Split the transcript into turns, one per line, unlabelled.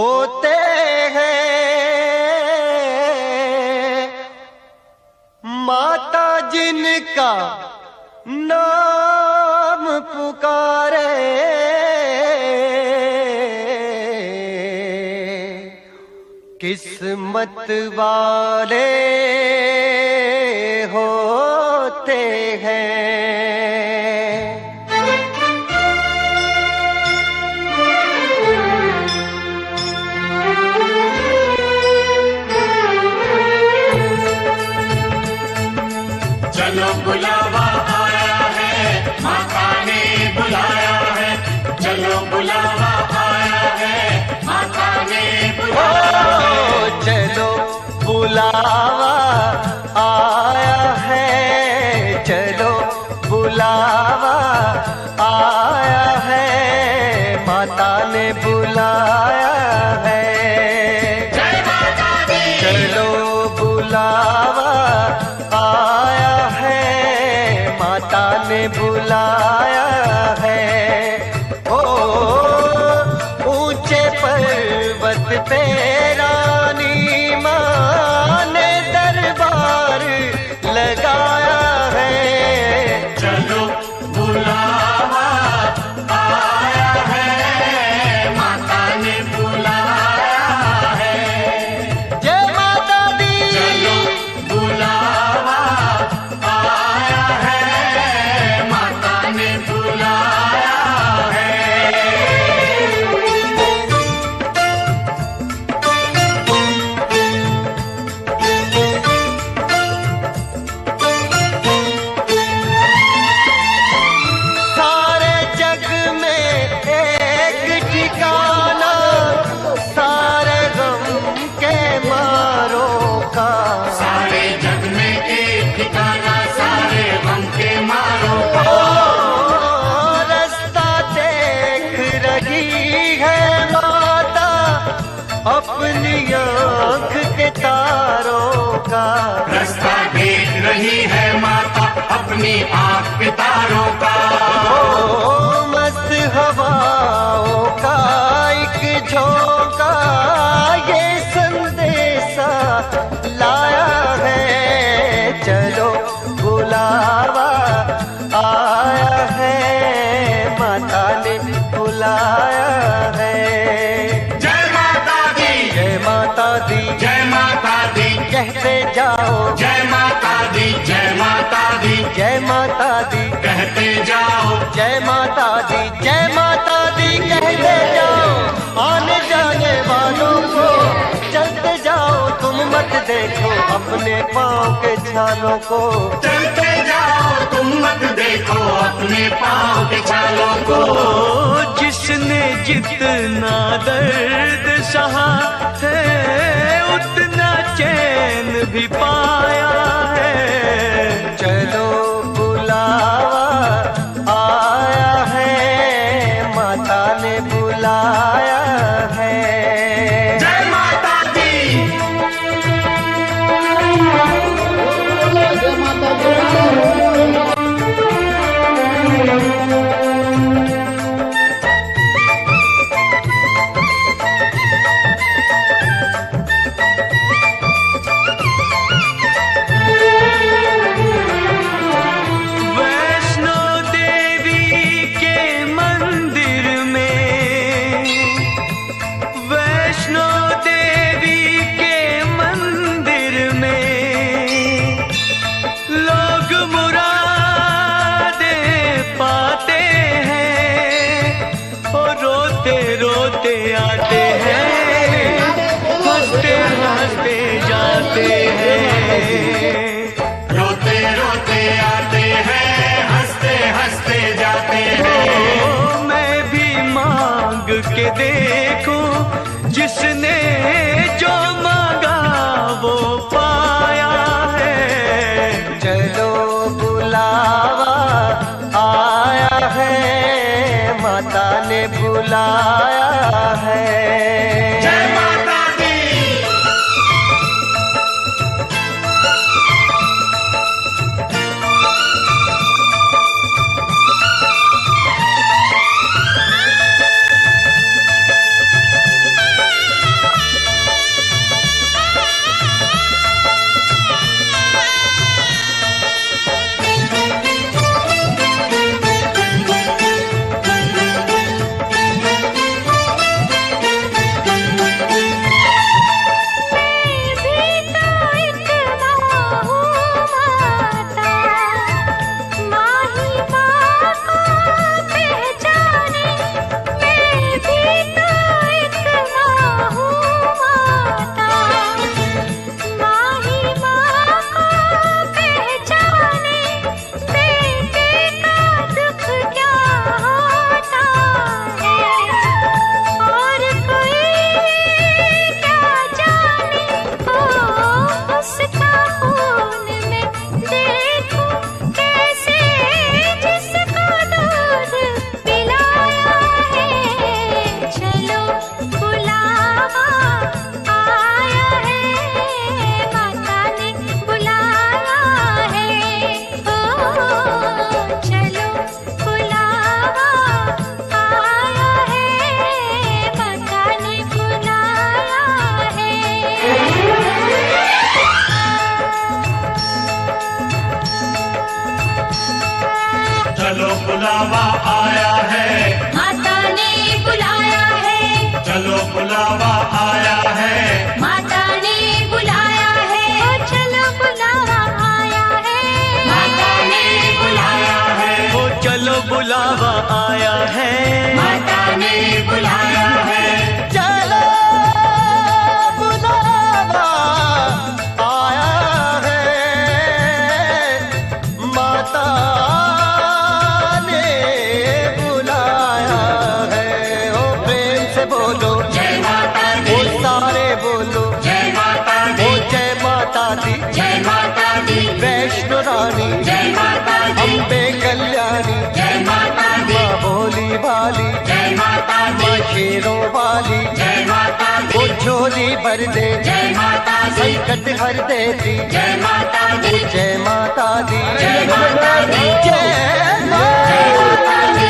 होते हैं माता जिनका नाम पुकारे, किस्मत वाले होते हैं।
चलो बुलावा आया है, माता ने बुलाया है। चलो बुलावा आया है, माता ने बुलाया है।
चलो बुलावा आया है, चलो बुलावा आया है, माता ने बुलाया है।
जय माता दी।
चलो बुलावा आया है, माता ने बुलाया है। ओ ऊंचे पर्वत पे रानी माँ ने दरबार लगाया है।
चलो बुलावा आया है, माता ने बुलाया है।
जय माता दी।
चलो बुलावा आया है, माता ने बुलाया है।
सारे जग में एक ठिकाना, सारे गम के मारों का।
सारे जग में एक ठिकाना, सारे गम के मारों का।
रास्ता देख रही है माता अपनी आँख के तारों का।
रास्ता देख रही है माता अपनी आँख के तारों का।
मस्त हवाओं का एक झोंका ये संदेशा लाया है। चलो बुलावा आया है, माता ने बुलाया है।
जय माता दी।
जय माता दी।
जय माता दी।
कहते जाओ
जय माता दी। जय माता दी।
जय माता दी।
कहते जाओ
जय माता दी। जय माता दी कहते जाओ, आने जाने वालों को चलते जाओ, तुम मत देखो अपने पाँव के छालों को।
चलते जाओ, तुम मत देखो अपने पाँव के छालों को।
जिसने जितना दर्द सहा है उतना चैन भी पाया है।
चलो बुलावा आया है, माता ने बुलाया है।
जय माता दी।
वैष्णो देवी के मंदिर में, वैष्णो देवी के मंदिर में लोग मुरादे पाते हैं और रोते रोते आते हैं, हंसते हंसते जाते हैं।
रोते रोते आते हैं, हंसते हंसते जाते हैं।
ओ, मैं भी मांग के देखूं, जिसने जो मांगा वो पाया है।
चलो बुलावा आया है, माता ने बुलाया है।
जय माता दी। बुलावा आया है,
माता ने बुलाया है,
चलो बुलावा आया है,
माता ने बुलाया है, ओ चलो बुलावा आया है, माता ने बुलाया है,
ओ चलो बुलावा आया है,
माता ने बुलाया है,
चलो बुलावा आया है, माता ने बुलाया है। ओ प्रेम से बोलो
जय माता
ओ
दी,
सारे बोलो
जय माता
ओ
दी,
जय माता दी,
जय माता दी,
वैष्णो रानी,
जय माता दी,
अम्बे कल्याणी,
जय माता दी,
माँ भोली भाली,
जय माता दी,
माँ शेरों वाली,
जय माता
वो
दी,
झोली भर दे,
जय माता दी,
संकट हर देती,
जय माता
ओ
दी,
जय माता दी,
जय माता दी,
जय माता
जय माता दी,